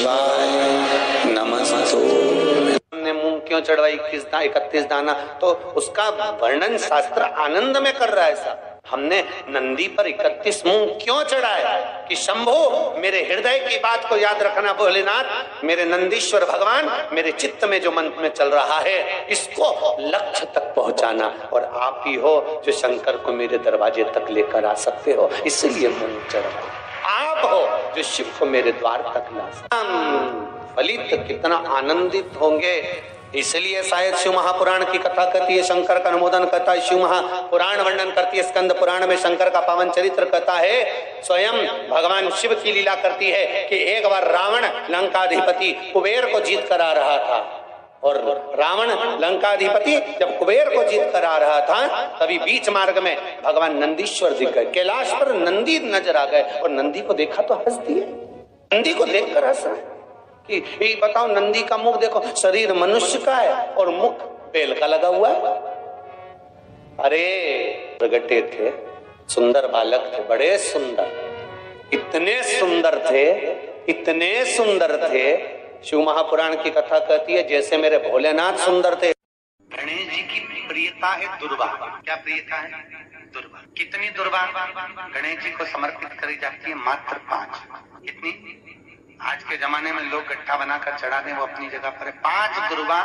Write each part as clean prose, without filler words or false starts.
शिवाय नमस्तु। हमने मूंग क्यों चढ़वाई 31 दाना, तो उसका वर्णन शास्त्र आनंद में कर रहा है साहब। हमने नंदी पर 31 मूंग क्यों चढ़ाए कि शंभो मेरे हृदय की बात को याद रखना भोलेनाथ, मेरे नंदीश्वर भगवान, मेरे चित्त में जो मन में चल रहा है इसको लक्ष्य तक पहुंचाना, और आप ही हो जो शंकर को मेरे दरवाजे तक लेकर आ सकते हो, इसलिए मूंग चढ़ाए। आप हो जो शिव को मेरे द्वार तक ला सकते। फलित कितना आनंदित होंगे। इसलिए शायद शिव महापुराण की कथा कहती है, शंकर का अनुमोदन करता है, शिव महापुराण वर्णन करती है, स्कंद पुराण में शंकर का पावन चरित्र कहता है, स्वयं भगवान शिव की लीला करती है कि एक बार रावण लंकाधिपति कुबेर को जीत कर आ रहा था, और रावण लंकाधिपति जब कुबेर को जीत कर आ रहा था तभी बीच मार्ग में भगवान नंदीश्वर दिख गए। कैलाश पर नंदी नजर आ गए और नंदी को देखा तो हंस दिए। नंदी को देखकर हंस रहे कि बताओ, नंदी का मुख देखो, शरीर मनुष्य का है और मुख बेल का लगा हुआ है। अरे प्रगटे थे, सुंदर बालक थे, बड़े सुंदर, इतने सुंदर थे, इतने सुंदर थे। शिव महापुराण की कथा कहती है जैसे मेरे भोलेनाथ सुंदर थे। गणेश जी की प्रियता है दुर्वा। क्या प्रियता है? दुर्वा। कितनी दुर्वा गणेश जी को समर्पित करी जाती है? मात्र 5। कितनी? आज के जमाने में लोग गट्ठा बनाकर चढ़ा दें, वो अपनी जगह पर है। 5 दुर्वा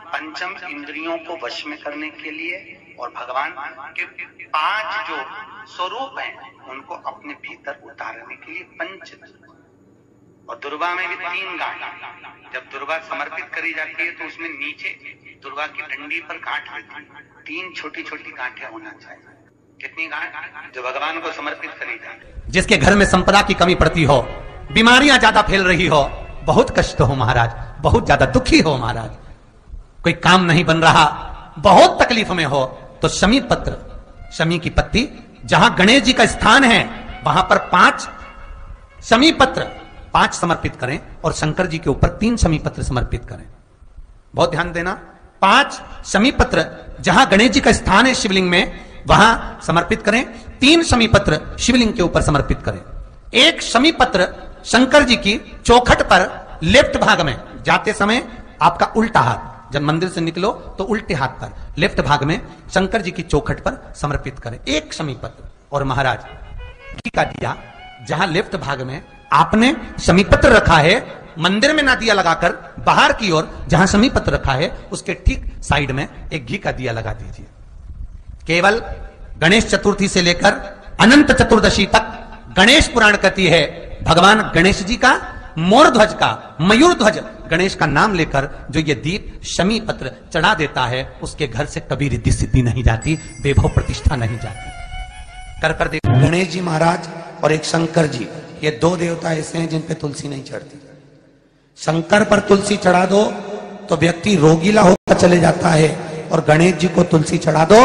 पंचम इंद्रियों को वश में करने के लिए, और भगवान के 5 जो स्वरूप हैं उनको अपने भीतर उतारने के लिए 5। और दुर्वा में भी 3 गांठ। जब दुर्वा समर्पित करी जाती है तो उसमें नीचे दुर्वा की डंडी पर गांठ रहती है, 3 छोटी छोटी गांठें होना चाहिए। कितनी गांठ? जो भगवान को समर्पित करी जाती है। जिसके घर में संपदा की कमी पड़ती हो, बीमारियां ज्यादा फैल रही हो, बहुत कष्ट हो महाराज, बहुत ज्यादा दुखी हो महाराज, कोई काम नहीं बन रहा, बहुत तकलीफ में हो, तो शमी पत्र, शमी की पत्ती, जहां गणेश जी का स्थान है वहां पर 5 शमी पत्र 5 समर्पित करें, और शंकर जी के ऊपर 3 शमी पत्र समर्पित करें। बहुत ध्यान देना, 5 शमी पत्र जहां गणेश जी का स्थान है शिवलिंग में वहां समर्पित करें, 3 शमी पत्र शिवलिंग के ऊपर समर्पित करें। 1 शमी पत्र शंकर जी की चौखट पर लेफ्ट भाग में जाते समय, आपका उल्टा हाथ, जब मंदिर से निकलो तो उल्टे हाथ पर लेफ्ट भाग में शंकर जी की चौखट पर समर्पित करें 1 शमी पत्र। और महाराज घी का दिया जहां लेफ्ट भाग में आपने शमी पत्र रखा है, मंदिर में ना दिया लगाकर बाहर की ओर जहां शमी पत्र रखा है उसके ठीक साइड में एक घी का दिया लगा दीजिए। केवल गणेश चतुर्थी से लेकर अनंत चतुर्दशी तक गणेश पुराण कहती है भगवान गणेश जी का, मोर ध्वज का, मयूर ध्वज गणेश का नाम लेकर जो ये दीप शमी पत्र चढ़ा देता है उसके घर से कभी रिद्धि सिद्धि नहीं जाती, वैभव प्रतिष्ठा नहीं जाती। कर देखो, गणेश जी महाराज और एक शंकर जी, ये 2 देवता ऐसे हैं जिन पे तुलसी नहीं चढ़ती। शंकर पर तुलसी चढ़ा दो तो व्यक्ति रोगीला होकर चले जाता है, और गणेश जी को तुलसी चढ़ा दो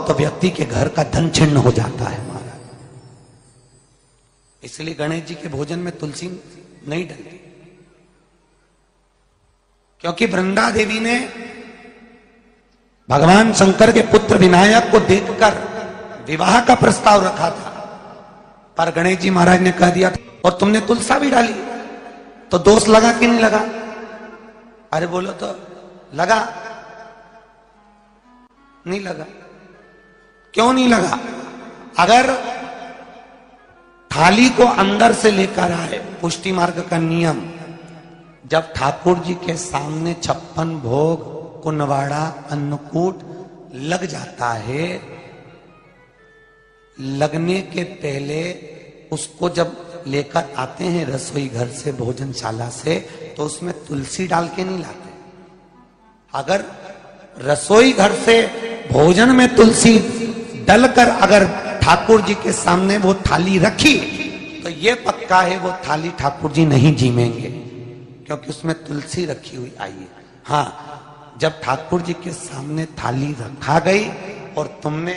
तो व्यक्ति के घर का धन छिन्न हो जाता है महाराज। इसलिए गणेश जी के भोजन में तुलसी नहीं डलती, क्योंकि वृंदा देवी ने भगवान शंकर के पुत्र विनायक को देखकर विवाह का प्रस्ताव रखा था, पर गणेश जी महाराज ने कह दिया और तुमने तुलसा भी डाली, तो दोष लगा कि नहीं लगा? अरे बोलो तो लगा? नहीं लगा। क्यों नहीं लगा? अगर थाली को अंदर से लेकर आए, पुष्टि मार्ग का नियम, जब ठाकुर जी के सामने 56 भोग, कुनवाड़ा, अन्नकूट लग जाता है, लगने के पहले उसको जब लेकर आते हैं रसोई घर से, भोजनशाला से, तो उसमें तुलसी डाल के नहीं लाते। अगर रसोई घर से भोजन में तुलसी डलकर अगर ठाकुर जी के सामने वो थाली रखी तो ये पक्का है वो थाली ठाकुर जी नहीं जीमेंगे, क्योंकि उसमें तुलसी रखी हुई आई है। हाँ, जब ठाकुर जी के सामने थाली रखा गई और तुमने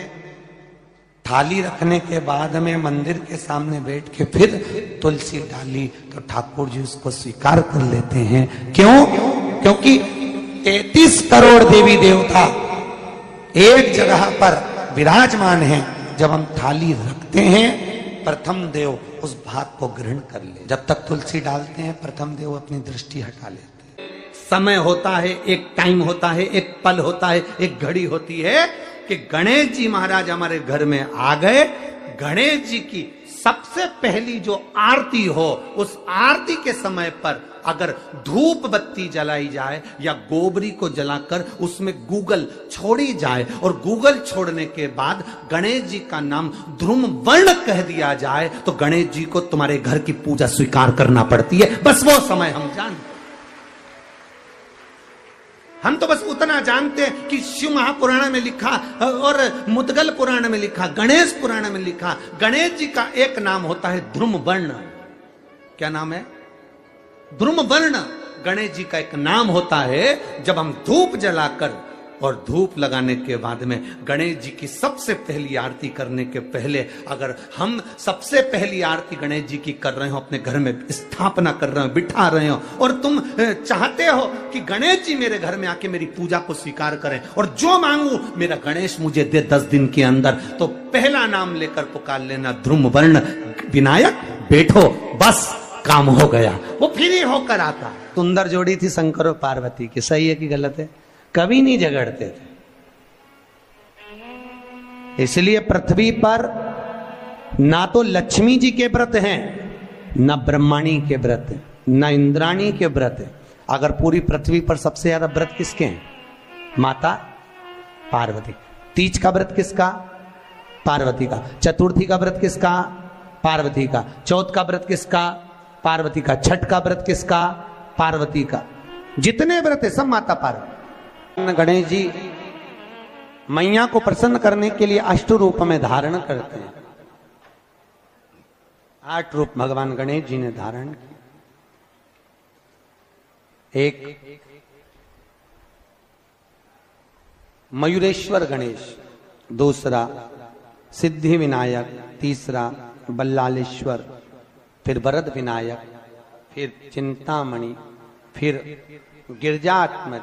थाली रखने के बाद में मंदिर के सामने बैठ के फिर तुलसी डाली, तो ठाकुर जी उसको स्वीकार कर लेते हैं। क्यों? क्योंकि 33 करोड़ देवी देवता एक जगह पर विराजमान हैं। जब हम थाली रखते हैं, प्रथम देव उस भाग को ग्रहण कर ले। जब तक तुलसी डालते हैं प्रथम देव अपनी दृष्टि हटा लेते हैं। समय होता है, एक टाइम होता है, एक पल होता है, एक घड़ी होती है कि गणेश जी महाराज हमारे घर में आ गए। गणेश जी की सबसे पहली जो आरती हो, उस आरती के समय पर अगर धूप बत्ती जलाई जाए या गोबरी को जलाकर उसमें गूगल छोड़ी जाए और गूगल छोड़ने के बाद गणेश जी का नाम ध्रुम वर्ण कह दिया जाए तो गणेश जी को तुम्हारे घर की पूजा स्वीकार करना पड़ती है। बस वो समय हम जानते, हम तो बस उतना जानते हैं कि शिव महापुराण में लिखा और मुद्गल पुराण में लिखा, गणेश पुराण में लिखा, गणेश जी का एक नाम होता है ध्रुम वर्ण। क्या नाम है? ध्रुम वर्ण गणेश जी का एक नाम होता है। जब हम धूप जलाकर और धूप लगाने के बाद में गणेश जी की सबसे पहली आरती करने के पहले अगर हम सबसे पहली आरती गणेश जी की कर रहे हो, अपने घर में स्थापना कर रहे हो, बिठा रहे हो और तुम चाहते हो कि गणेश जी मेरे घर में आके मेरी पूजा को स्वीकार करें और जो मांगू मेरा गणेश मुझे दे 10 दिन के अंदर, तो पहला नाम लेकर पुकार लेना ध्रुम वर्ण विनायक, बैठो, बस काम हो गया। वो फिर ही होकर आता। सुंदर जोड़ी थी शंकर और पार्वती की, सही है कि गलत है? कभी नहीं झगड़ते थे। इसलिए पृथ्वी पर ना तो लक्ष्मी जी के व्रत हैं, ना ब्रह्माणी के व्रत हैं, ना इंद्राणी के व्रत हैं। अगर पूरी पृथ्वी पर सबसे ज्यादा व्रत किसके हैं? माता पार्वती। तीज का व्रत किसका? पार्वती का। चतुर्थी का व्रत किसका? पार्वती का। चौथ का व्रत किसका? पार्वती का। छठ का व्रत किसका? पार्वती का। जितने व्रत है सब माता पार्वती। गणेश जी मैया को प्रसन्न करने के लिए 8 रूप में धारण करते हैं। 8 रूप भगवान गणेश जी ने धारण किए। एक मयूरेश्वर गणेश, दूसरा सिद्धि विनायक, तीसरा बल्लालेश्वर, फिर वरद विनायक, फिर चिंतामणि, फिर गिरजात्मज,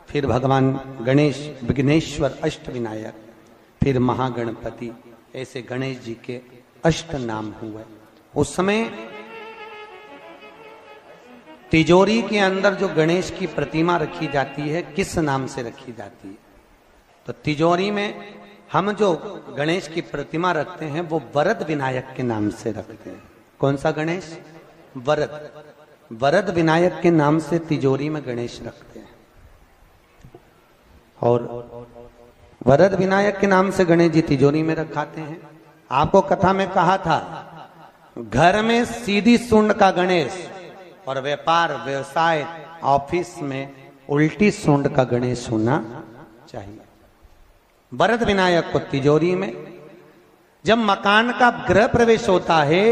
फिर भगवान गणेश विघ्नेश्वर अष्ट विनायक, फिर महागणपति। ऐसे गणेश जी के 8 नाम हुए। उस समय तिजोरी के अंदर जो गणेश की प्रतिमा रखी जाती है किस नाम से रखी जाती है? तो तिजोरी में हम जो गणेश की प्रतिमा रखते हैं वो वरद विनायक के नाम से रखते हैं। कौन सा गणेश? वरद। वरद विनायक के नाम से तिजोरी में गणेश रखते हैं। और वरद विनायक के नाम से गणेश जी तिजोरी में रखाते हैं। आपको कथा में कहा था घर में सीधी सूंड का गणेश और व्यापार व्यवसाय ऑफिस में उल्टी सूंड का गणेश होना चाहिए। वरद विनायक को तिजोरी में। जब मकान का गृह प्रवेश होता है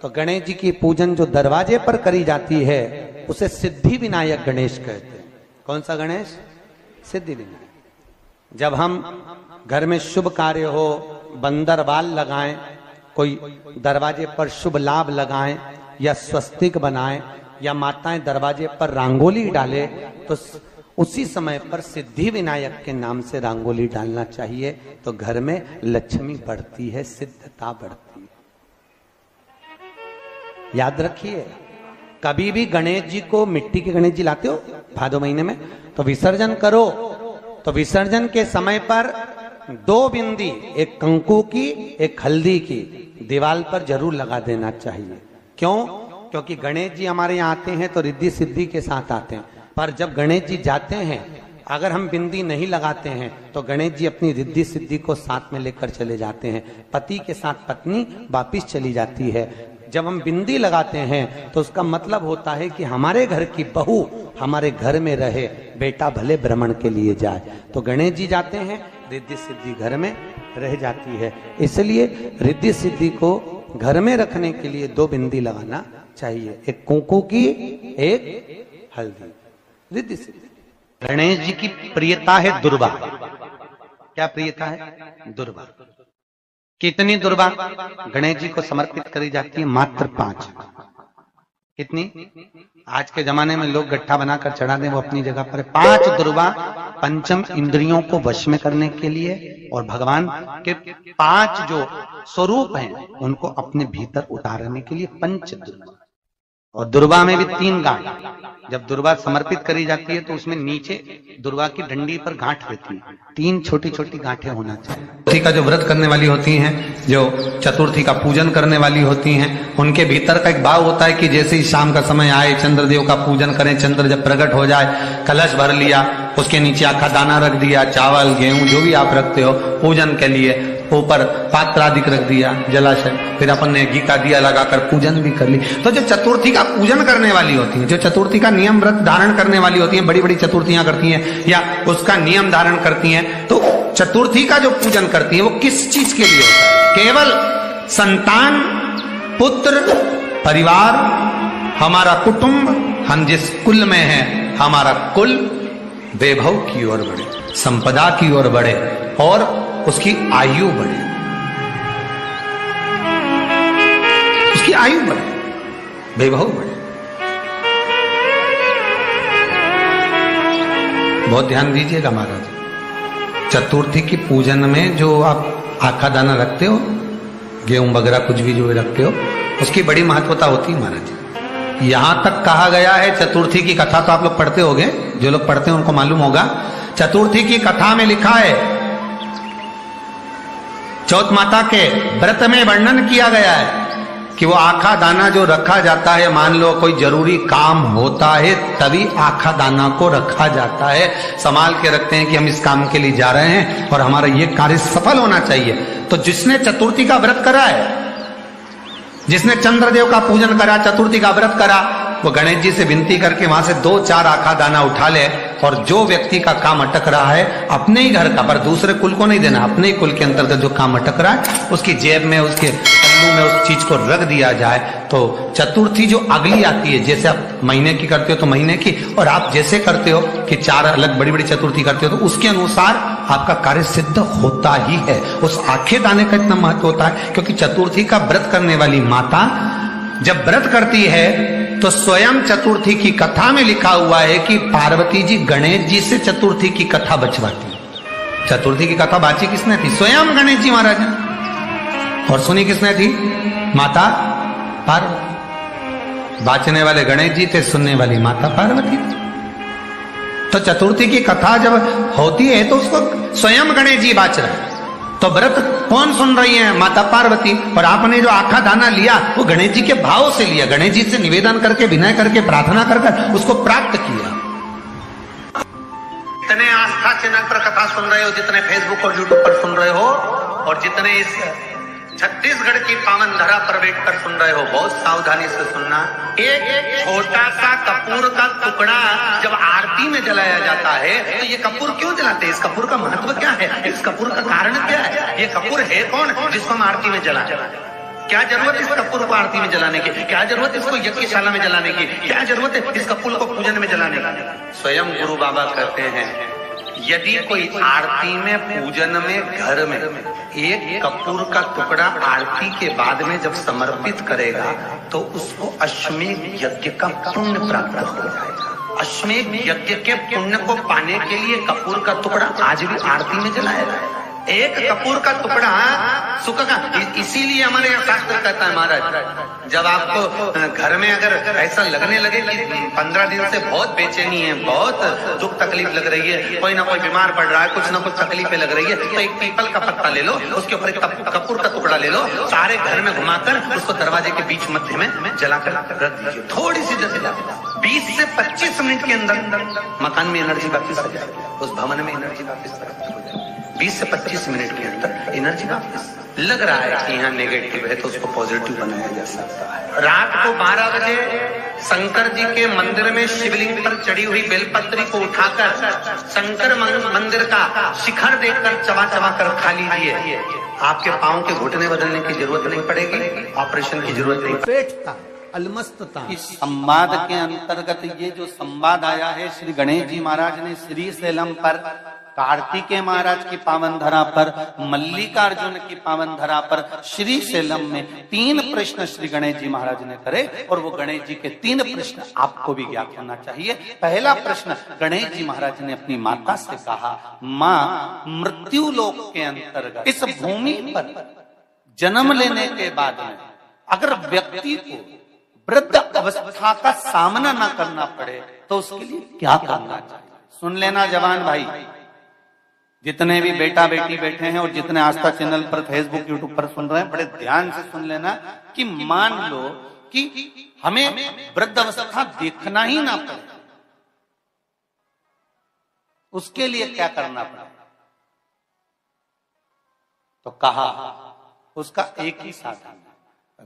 तो गणेश जी की पूजन जो दरवाजे पर करी जाती है उसे सिद्धि विनायक गणेश कहते हैं। कौन सा गणेश? सिद्धि विनायक। जब हम घर में शुभ कार्य हो, बंदरवाल लगाएं, कोई दरवाजे पर शुभ लाभ लगाएं या स्वस्तिक बनाएं या माताएं दरवाजे पर रंगोली डाले तो उसी समय पर सिद्धि विनायक के नाम से रंगोली डालना चाहिए। तो घर में लक्ष्मी बढ़ती है, सिद्धता बढ़ती है। याद रखिए, कभी भी गणेश जी को, मिट्टी के गणेश जी लाते हो भादो महीने में, तो विसर्जन करो तो विसर्जन के समय पर 2 बिंदी, एक कंकु की एक हल्दी की, दीवार पर जरूर लगा देना चाहिए। क्यों? क्योंकि गणेश जी हमारे यहाँ आते हैं तो रिद्धि सिद्धि के साथ आते हैं, पर जब गणेश जी जाते हैं अगर हम बिंदी नहीं लगाते हैं तो गणेश जी अपनी रिद्धि सिद्धि को साथ में लेकर चले जाते हैं। पति के साथ पत्नी वापिस चली जाती है। जब हम बिंदी लगाते हैं तो उसका मतलब होता है कि हमारे घर की बहू हमारे घर में रहे, बेटा भले भ्रमण के लिए जाए। तो गणेश जी जाते हैं, रिद्धि सिद्धि घर में रह जाती है। इसलिए रिद्धि सिद्धि को घर में रखने के लिए 2 बिंदी लगाना चाहिए, एक कुंकू की, एक हल्दी। रिद्धि सिद्धि। गणेश जी की प्रियता है दुर्वा। क्या प्रियता है? दुर्वा। कितनी दुर्वा गणेश जी को समर्पित करी जाती है? मात्र 5। कितनी? आज के जमाने में लोग गट्ठा बनाकर चढ़ा दें, वो अपनी जगह पर 5 दुर्वा पंचम इंद्रियों को वश में करने के लिए और भगवान के 5 जो स्वरूप हैं उनको अपने भीतर उतारने के लिए पंच दुर्वा। और दुर्वा में भी 3 गांठ। जब दुर्वा समर्पित करी जाती है तो उसमें नीचे दुर्वा की डंडी पर गांठ रहती है, 3 छोटी छोटी गांठें होना चाहिए। चतुर्थी का जो व्रत करने वाली होती हैं, जो चतुर्थी का पूजन करने वाली होती हैं, उनके भीतर का एक भाव होता है कि जैसे ही शाम का समय आए चंद्रदेव का पूजन करें, चंद्र जब प्रकट हो जाए, कलश भर लिया, उसके नीचे आखा दाना रख दिया, चावल गेहूं जो भी आप रखते हो पूजन के लिए, ऊपर पात्र आदि रख दिया, जलाशय, फिर अपन ने घी का दिया लगाकर पूजन भी कर ली। तो जो चतुर्थी का पूजन करने वाली होती है, जो चतुर्थी का नियम व्रत धारण करने वाली होती हैं, बड़ी बड़ी चतुर्थियां करती हैं या उसका नियम धारण करती हैं, तो चतुर्थी का जो पूजन करती है वो किस चीज के लिए होता है? केवल संतान, पुत्र, परिवार, हमारा कुटुंब, हम जिस कुल में हैं, हमारा कुल वैभव की ओर बढ़े, संपदा की ओर बढ़े और उसकी आयु बढ़े, उसकी आयु बढ़े, वैभव बढ़े। बहुत ध्यान दीजिएगा महाराज, चतुर्थी की पूजन में जो आप आखा दाना रखते हो, गेहूं वगैरह कुछ भी जो रखते हो, उसकी बड़ी महत्वता होती है महाराज। यहां तक कहा गया है, चतुर्थी की कथा तो आप लोग पढ़ते होंगे, जो लोग पढ़ते हैं उनको मालूम होगा, चतुर्थी की कथा में लिखा है, चौथ माता के व्रत में वर्णन किया गया है कि वो आखा दाना जो रखा जाता है, मान लो कोई जरूरी काम होता है तभी आखा दाना को रखा जाता है, संभाल के रखते हैं कि हम इस काम के लिए जा रहे हैं और हमारा ये कार्य सफल होना चाहिए। तो जिसने चतुर्थी का व्रत करा है, जिसने चंद्रदेव का पूजन करा, चतुर्थी का व्रत करा, वो गणेश जी से विनती करके वहां से 2-4 आखा दाना उठा ले और जो व्यक्ति का काम अटक रहा है अपने ही घर का, पर दूसरे कुल को नहीं देना, अपने ही कुल के अंतर्गत जो काम अटक रहा है उसकी जेब में, उसके पल्लू में उस चीज को रख दिया जाए। तो चतुर्थी जो अगली आती है, जैसे आप महीने की करते हो तो महीने की, और आप जैसे करते हो कि 4 अलग बड़ी बड़ी चतुर्थी करते हो तो उसके अनुसार आपका कार्य सिद्ध होता ही है। उस आखे दाने का इतना महत्व होता है क्योंकि चतुर्थी का व्रत करने वाली माता जब व्रत करती है तो स्वयं चतुर्थी की कथा में लिखा हुआ है कि पार्वती जी गणेश जी से चतुर्थी की कथा बचवाती। चतुर्थी की कथा बाची किसने थी? स्वयं गणेश जी महाराज ने। और सुनी किसने थी? माता पार्वती। बाचने वाले गणेश जी थे, सुनने वाली माता पार्वती थी। तो चतुर्थी की कथा जब होती है तो उसको स्वयं गणेश जी बाच रहे हैं। तो व्रत कौन सुन रही है? माता पार्वती। और आपने जो आखा दाना लिया वो गणेश जी के भाव से लिया, गणेश जी से निवेदन करके, विनय करके, प्रार्थना कर उसको प्राप्त किया। जितने आस्था चैनल पर कथा सुन रहे हो, जितने फेसबुक और यूट्यूब पर सुन रहे हो, और जितने इस छत्तीसगढ़ की पावन धरा पर बैठकर सुन रहे हो, बहुत सावधानी से सुनना। एक छोटा सा कपूर का टुकड़ा जब आरती में जलाया जाता है तो ये कपूर क्यों जलाते हैं? इस कपूर का महत्व क्या है? इस कपूर का कारण क्या है? ये कपूर है कौन जिसको हम आरती में जला? क्या जरूरत इस कपूर को आरती में जलाने की? क्या जरूरत इसको यज्ञशाला में जलाने की? क्या जरूरत है इस कपूर को पूजन में जलाने की? स्वयं गुरु बाबा कहते हैं, यदि कोई आरती में, पूजन में, घर में एक कपूर का टुकड़ा आरती के बाद में जब समर्पित करेगा तो उसको अश्वमेध यज्ञ का पुण्य प्राप्त हो जाएगा। अश्वमेध यज्ञ के पुण्य को पाने के लिए कपूर का टुकड़ा आज भी आरती में जलाया जाए। एक कपूर का टुकड़ा सुख का, इसीलिए हमारे यहाँ शास्त्र कहता है महाराज, जब आपको घर में अगर ऐसा लगने लगे कि 15 दिन से बहुत बेचैनी है, बहुत दुख तकलीफ लग रही है, कोई ना कोई बीमार पड़ रहा है, कुछ ना कुछ तकलीफें लग रही है, तो एक पीपल का पत्ता ले लो, उसके ऊपर एक कपूर का टुकड़ा ले लो, सारे घर में घुमाकर उसको दरवाजे के बीच मध्य में जलाकर रख दीजिए। थोड़ी सी जला 20 से 25 मिनट के अंदर मकान में एनर्जी वापिस आ जाएगी, उस भवन में एनर्जी वापिस आ जाएगी। 20 से 25 मिनट के अंदर एनर्जी वापस। लग रहा है कि यहाँ नेगेटिव है तो उसको पॉजिटिव बनाया जा सकता है। रात को 12 बजे शंकर जी के मंदिर में शिवलिंग पर चढ़ी हुई बेलपत्री को उठाकर शंकर मंदिर का शिखर देखकर चबा चबा कर खा लीजिए। आपके पाँव के घुटने बदलने की जरूरत नहीं पड़ेगी, ऑपरेशन की जरूरत नहीं। पेटता, अलमस्तता। इस संवाद के अंतर्गत ये जो संवाद आया है, श्री गणेश जी महाराज ने श्री शैलम पर कार्तिकेय महाराज की पावन धरा पर, मल्लिकार्जुन की पावन धरा पर, श्री शैलम में 3 प्रश्न श्री गणेश जी महाराज ने करे और वो गणेश जी के 3 प्रश्न आपको भी ज्ञात होना चाहिए। पहला प्रश्न गणेश जी महाराज ने अपनी माता से कहा, माँ, मृत्यु लोक के अंतर्गत इस भूमि पर जन्म लेने के बाद में अगर व्यक्ति को वृद्ध अवस्था का सामना न करना पड़े तो उसके लिए क्या करना चाहिए? सुन लेना जवान भाई, जितने भी बेटा बेटी बैठे हैं और जितने आस्था चैनल पर, फेसबुक, यूट्यूब पर सुन रहे हैं, बड़े ध्यान से सुन लेना कि मान लो कि हमें वृद्ध अवस्था देखना ही ना पड़े, उसके लिए क्या करना पड़े? तो कहा उसका एक ही साधन,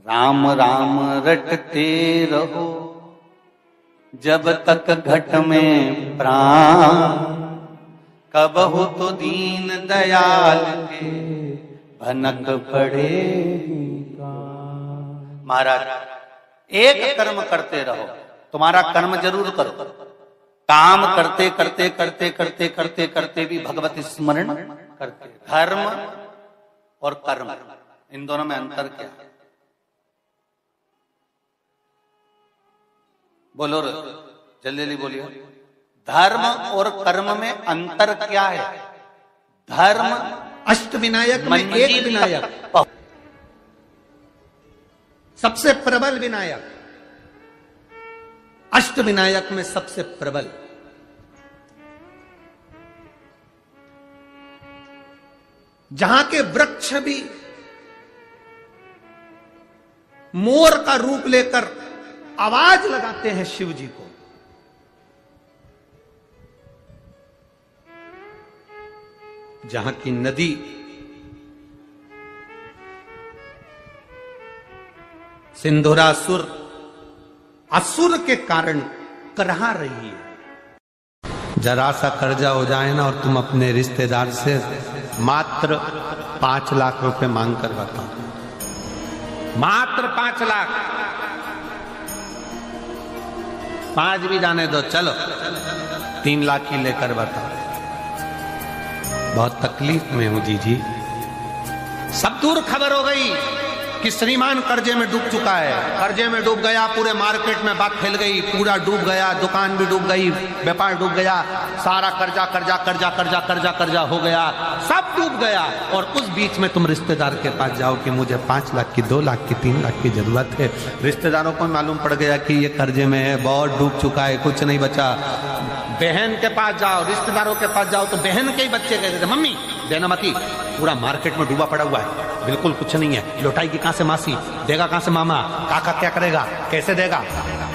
राम राम रटते रहो जब तक घट में प्राण, कब हो तो दीन दयाल के भनक पड़ेगी। महाराज, एक कर्म करते रहो, तुम्हारा कर्म जरूर करो, काम करते करते करते करते करते करते भी भगवत स्मरण करते। धर्म और कर्म, इन दोनों में अंतर क्या है? बोलो, जल्दी जल्दी बोलिए। धर्म और कर्म में अंतर क्या है? धर्म अष्टविनायक में एक विनायक, सबसे प्रबल विनायक, अष्टविनायक में सबसे प्रबल। जहां के वृक्ष भी मोर का रूप लेकर आवाज लगाते हैं शिव जी को, जहां की नदी सिंधुरासुर असुर के कारण करहा रही है। जरा सा कर्जा हो जाए ना और तुम अपने रिश्तेदार से मात्र 5 लाख रुपए मांग कर बताओ, मात्र 5 लाख, 5 भी जाने दो, चलो 3 लाख ही लेकर बताओ। बहुत तकलीफ में हूं जी। सब दूर खबर हो गई कि श्रीमान कर्जे में डूब चुका है, कर्जे में डूब गया, पूरे मार्केट में बात फैल गई, पूरा डूब गया, दुकान भी डूब गई, व्यापार डूब गया, सारा कर्जा कर्जा कर्जा कर्जा कर्जा कर्जा हो गया, सब डूब गया। और उस बीच में तुम रिश्तेदार के पास जाओ कि मुझे 5 लाख की, 2 लाख की, 3 लाख की जरूरत है। रिश्तेदारों को मालूम पड़ गया कि ये कर्जे में है, बहुत डूब चुका है, कुछ नहीं बचा। बहन के पास जाओ, रिश्तेदारों के पास जाओ तो बहन के ही बच्चे कहते थे, मम्मी देना मती, पूरा मार्केट में डूबा पड़ा हुआ है, बिल्कुल कुछ नहीं है, लौटाएगी कहां से मासी, देगा कहां से मामा, काका क्या करेगा, कैसे देगा,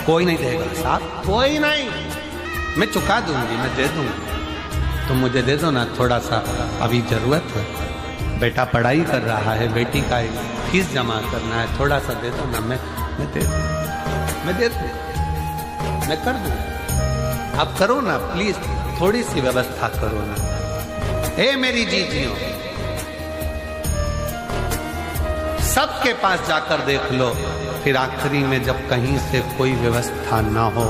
कोई नहीं देगा साहब, कोई नहीं, मैं चुका दूंगी, मैं दे दूंगी, तुम मुझे दे दो ना थोड़ा सा, अभी जरूरत है, बेटा पढ़ाई कर रहा है, बेटी का फीस जमा करना है, थोड़ा सा दे दो ना, मैं दे दूंगा, मैं कर दूंगा, आप करो ना प्लीज, थोड़ी सी व्यवस्था करो ना। ए मेरी जीजियों, सबके पास जाकर देख लो, फिर आखिरी में जब कहीं से कोई व्यवस्था ना हो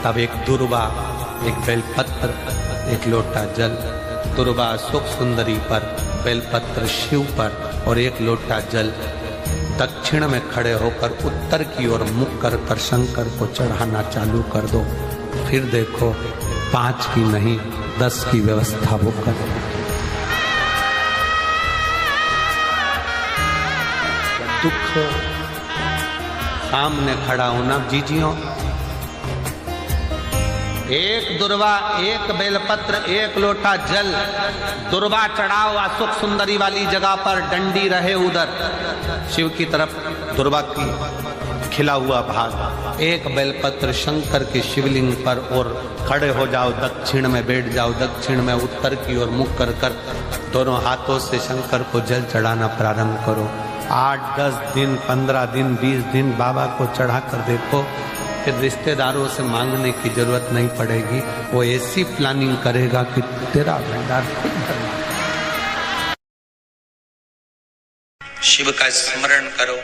तब एक दुर्वा, एक बेलपत्र, एक लोटा जल, दुर्वा सुख सुंदरी पर, बेलपत्र शिव पर और एक लोटा जल दक्षिण में खड़े होकर उत्तर की ओर मुख कर शंकर को चढ़ाना चालू कर दो। फिर देखो 5 की नहीं 10 की व्यवस्था वो कर। दुख सामने खड़ा होना जीजियों, एक दुर्वा, एक बेलपत्र, एक लोटा जल, दुर्वा चढ़ाओ सुख सुंदरी वाली जगह पर, डंडी रहे उधर शिव की तरफ, दुर्वा की खिला हुआ भाग, एक बेलपत्र शंकर के शिवलिंग पर और खड़े हो जाओ, दक्षिण में बैठ जाओ, दक्षिण में उत्तर की ओर मुख कर दोनों हाथों से शंकर को जल चढ़ाना प्रारंभ करो। 8, 10 दिन, 15 दिन, 20 दिन बाबा को चढ़ा कर देखो, फिर रिश्तेदारों से मांगने की जरूरत नहीं पड़ेगी, वो ऐसी प्लानिंग करेगा कि तेरा भंडार खुद भरना। शिव का स्मरण करो,